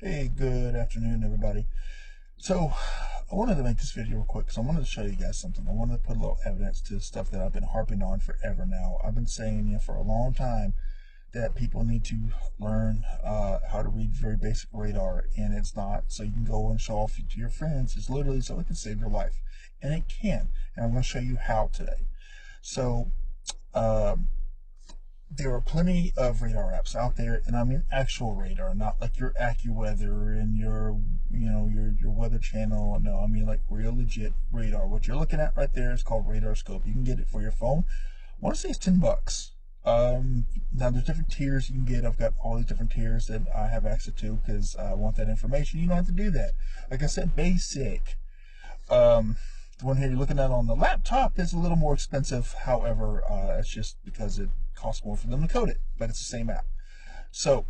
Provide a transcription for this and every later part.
Hey, good afternoon, everybody. So, I wanted to make this video real quick because I wanted to show you guys something. I wanted to put a little evidence to stuff that I've been harping on forever now. I've been saying for a long time that people need to learn how to read very basic radar, and it's not so you can go and show off to your friends. It's literally so it can save your life, and it can. And I'm going to show you how today. So, um, there are plenty of radar apps out there, and I mean actual radar, not like your AccuWeather and your Weather Channel. No, I mean like real legit radar. What you're looking at right there is called RadarScope. You can get it for your phone. I want to say it's $10. Now there's different tiers you can get. I've got all these different tiers that I have access to because I want that information. You don't have to do that. Like I said, basic. The one here you're looking at on the laptop is a little more expensive. However, it's just because it costs more for them to code it, but it's the same app. So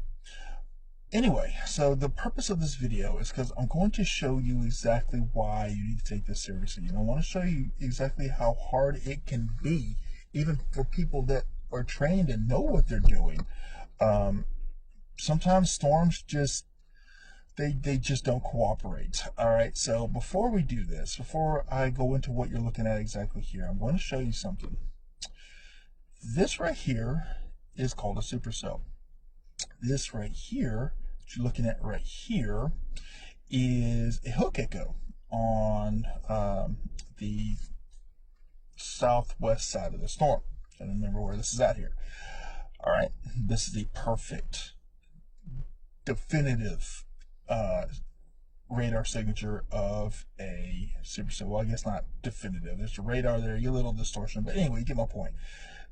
anyway, so the purpose of this video is because I'm going to show you exactly why you need to take this seriously. And I want to show you exactly how hard it can be, even for people that are trained and know what they're doing. Sometimes storms just they just don't cooperate. All right, so before we do this, before I go into what you're looking at exactly here, I'm going to show you something. This right here is called a supercell. This right here that you're looking at right here is a hook echo on the southwest side of the storm. I don't remember where this is at here. All right, this is a perfect, definitive radar signature of a supercell. Well, I guess not definitive. There's a radar there, a little distortion, but anyway, you get my point.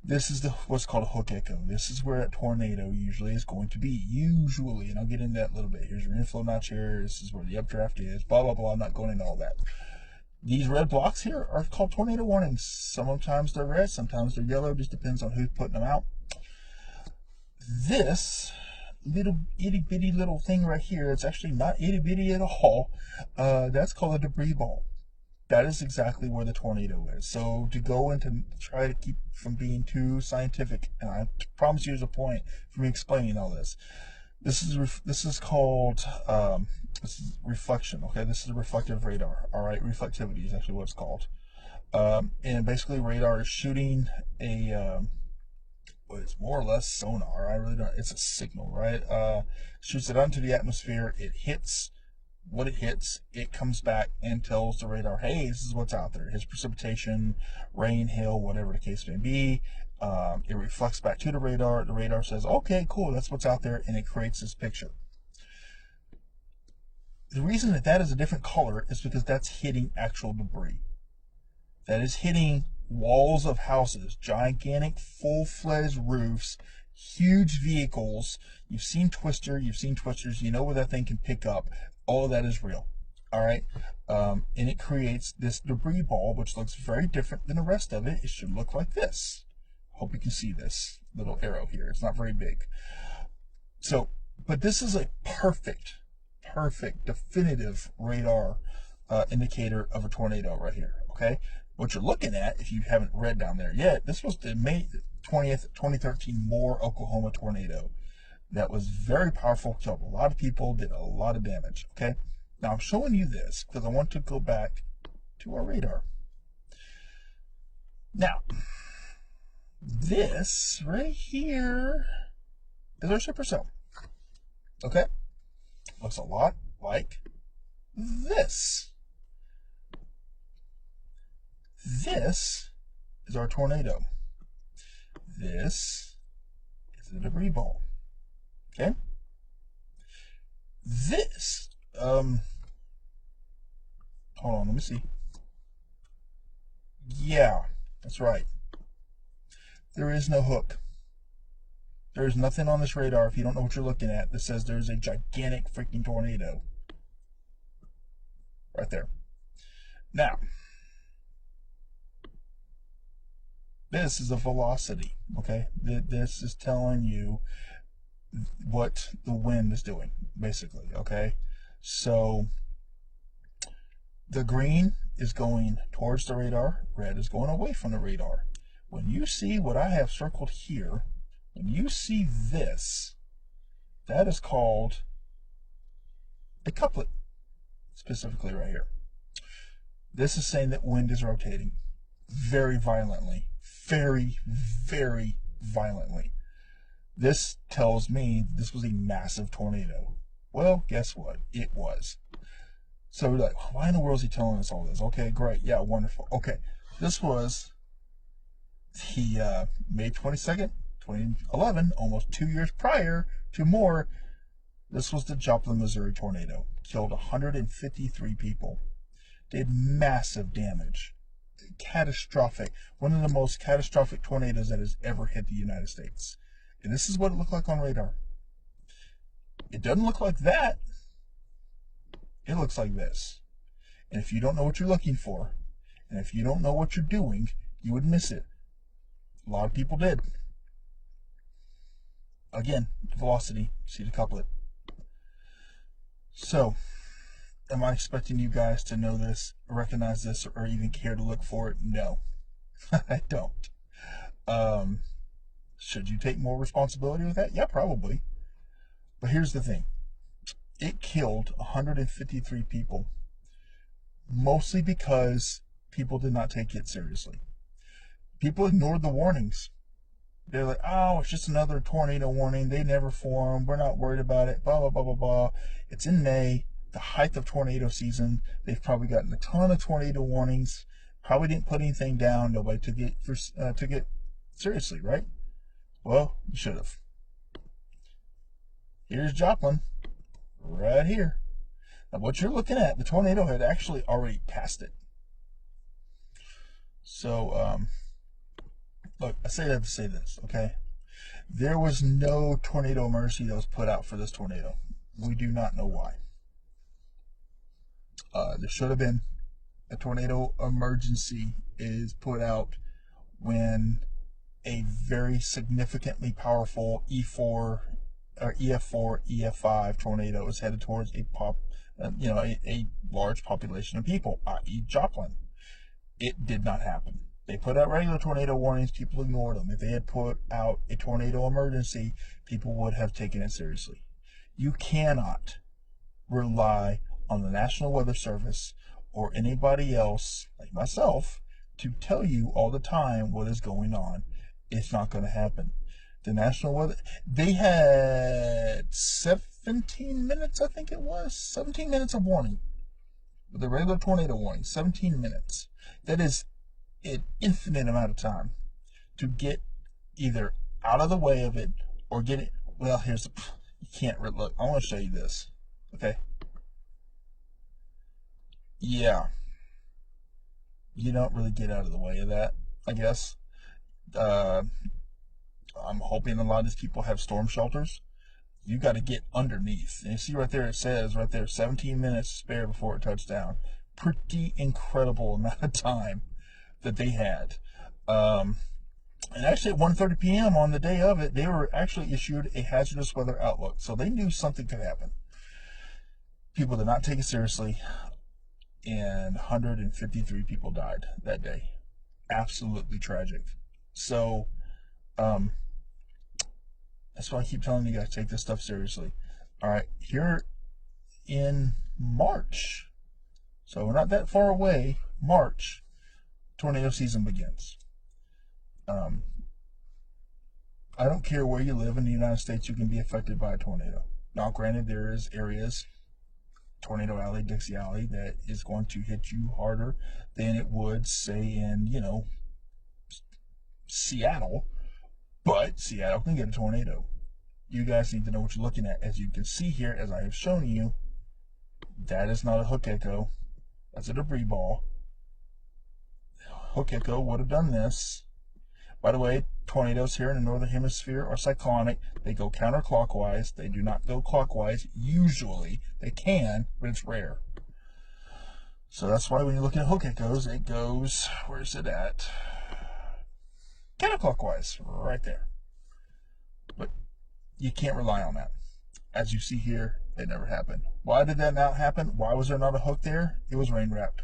This is what's called a hook echo. This is where a tornado usually is going to be. Usually, and I'll get into that a little bit. Here's your inflow notch here. This is where the updraft is. Blah blah blah. I'm not going into all that. These red blocks here are called tornado warnings. Sometimes they're red, sometimes they're yellow. Just depends on who's putting them out. This little itty bitty little thing right here, it's actually not itty bitty at all. That's called a debris ball. That is exactly where the tornado is. So to go into try to keep from being too scientific, and I promise you there's a point for me explaining all this. This is called this is reflection. Okay, this is a reflective radar. All right, reflectivity is actually what it's called. And basically, radar is shooting a well, it's more or less sonar. I really don't. It's a signal, right? Shoots it onto the atmosphere. It hits what it hits. It comes back and tells the radar, "Hey, this is what's out there. Here's precipitation, rain, hail, whatever the case may be." It reflects back to the radar. The radar says, "Okay, cool. That's what's out there," and it creates this picture. The reason that that is a different color is because that's hitting actual debris. That is hitting walls of houses, gigantic full-fledged roofs, huge vehicles. You've seen Twisters, you know where that thing can pick up. All of that is real. All right. And it creates this debris ball, which looks very different than the rest of it. It should look like this. Hope you can see this little arrow here. It's not very big. So, but this is a perfect, definitive radar indicator of a tornado right here. Okay. What you're looking at, if you haven't read down there yet, this was the May 20th, 2013 Moore, Oklahoma tornado. That was very powerful, killed a lot of people, did a lot of damage. Okay. Now I'm showing you this because I want to go back to our radar. Now, this right here is our supercell. Okay. Looks a lot like this. This is our tornado. This is the debris ball. Okay? This, hold on, let me see. Yeah, that's right. There is no hook. There is nothing on this radar, if you don't know what you're looking at, that says there's a gigantic freaking tornado. Right there. Now, this is a velocity, okay? This is telling you what the wind is doing, basically, okay? So, the green is going towards the radar, red is going away from the radar. When you see what I have circled here, when you see this, that is called a couplet specifically right here. This is saying that wind is rotating very violently, very, very violently. This tells me this was a massive tornado. Well, guess what? It was. So we're like, why in the world is he telling us all this? Okay, great. Yeah, wonderful. Okay, this was the May 22nd, 2011, almost 2 years prior to more. This was the Joplin, Missouri tornado. Killed 153 people. Did massive damage. Catastrophic. One of the most catastrophic tornadoes that has ever hit the United States. And this is what it looked like on radar. It doesn't look like that. It looks like this. And if you don't know what you're looking for, and if you don't know what you're doing, you would miss it. A lot of people did. Again, velocity, see the couplet. So, am I expecting you guys to know this, recognize this, or even care to look for it? No, I don't. Should you take more responsibility with that? Yeah, probably. But here's the thing. It killed 153 people, mostly because people did not take it seriously. People ignored the warnings. They're like, oh, it's just another tornado warning. They never form. We're not worried about it. Blah, blah, blah, blah, blah. It's in May, the height of tornado season. They've probably gotten a ton of tornado warnings. Probably didn't put anything down. Nobody took it seriously, right? Well, you should have. Here's Joplin, right here. Now, what you're looking at, the tornado had actually already passed it. So, look, I say that to say this, okay? There was no tornado emergency that was put out for this tornado. We do not know why. There should have been. A tornado emergency is put out when a very significantly powerful E4 or EF4, EF5 tornado is headed towards a large population of people, i.e. Joplin. It did not happen. They put out regular tornado warnings, people ignored them. If they had put out a tornado emergency, people would have taken it seriously. You cannot rely on the National Weather Service or anybody else, like myself, to tell you all the time what is going on. It's not going to happen. The National Weather, they had 17 minutes, I think it was, 17 minutes of warning. With the regular tornado warning, 17 minutes. That is an infinite amount of time to get either out of the way of it or get it. Well, you can't look. I want to show you this. Okay. Yeah. You don't really get out of the way of that, I guess. I'm hoping a lot of these people have storm shelters. You got to get underneath. And you see right there, it says right there, 17 minutes spare before it touched down. Pretty incredible amount of time that they had. And actually at 1:30 p.m. on the day of it, they were actually issued a hazardous weather outlook. So they knew something could happen. People did not take it seriously, and 153 people died that day. Absolutely tragic. So, that's why I keep telling you guys, take this stuff seriously. All right, here in March, so we're not that far away, March, tornado season begins. I don't care where you live in the United States, you can be affected by a tornado. Now, granted, there is areas, Tornado Alley, Dixie Alley, that is going to hit you harder than it would, say, in, Seattle. But Seattle can get a tornado. You guys need to know what you're looking at. As you can see here, as I have shown you, that is not a hook echo. That's a debris ball. Hook echo would have done this. By the way, tornadoes here in the northern hemisphere are cyclonic. They go counterclockwise. They do not go clockwise. Usually, they can, but it's rare. So that's why when you're looking at hook echoes, it goes, where's it at? Counterclockwise, right there. But you can't rely on that. As you see here, it never happened. Why did that not happen? Why was there not a hook there? It was rain wrapped.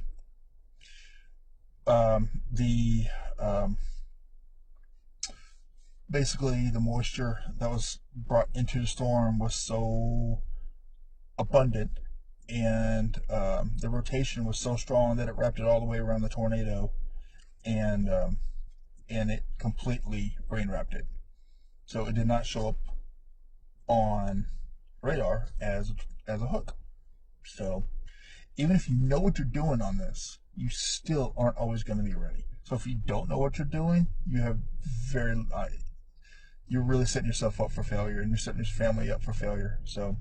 Basically, the moisture that was brought into the storm was so abundant and the rotation was so strong that it wrapped it all the way around the tornado, and it completely rain wrapped it. So it did not show up on radar as a hook. So even if you know what you're doing on this, you still aren't always going to be ready. So if you don't know what you're doing, you're really setting yourself up for failure, and you're setting your family up for failure. So,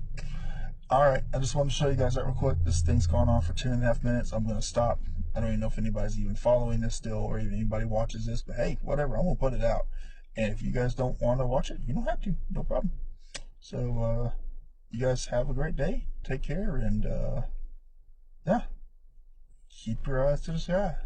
all right, I just wanted to show you guys that real quick. This thing's gone on for 2.5 minutes. I'm going to stop. I don't even know if anybody's even following this still, or even anybody watches this, but hey, whatever, I'm going to put it out. And if you guys don't want to watch it, you don't have to, no problem. So, you guys have a great day. Take care, and yeah, keep your eyes to the sky.